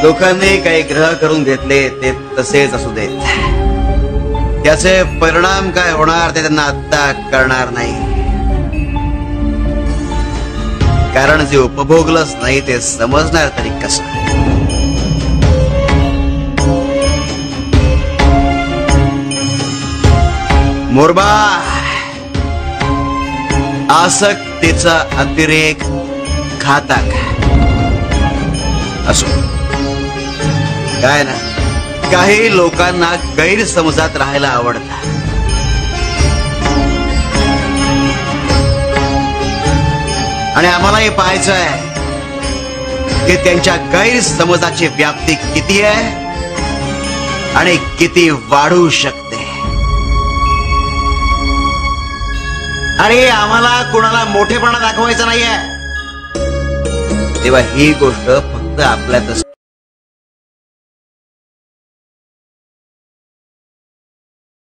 लोकांनी काही ग्रह करून घेतले ते तसेच असू देत, त्याचे परिणाम काय होणार ते त्यांना आत्ता कळणार नाही, कारण जे उपभोगलंच नाही ते समजणार तरी कसं. मोरबा, आसक्तीचा अतिरेक घातक असो. काय ना, काही लोकांना गैरसमजात राहायला आवडतं. आणि आम्हालाही पाहायचं आहे की त्यांच्या गैरसमजाची व्याप्ती किती आहे आणि किती वाढू शकते. आणि आम्हाला कोणाला मोठेपणा दाखवायचा नाहीये, तेव्हा ही गोष्ट फक्त आपल्यातच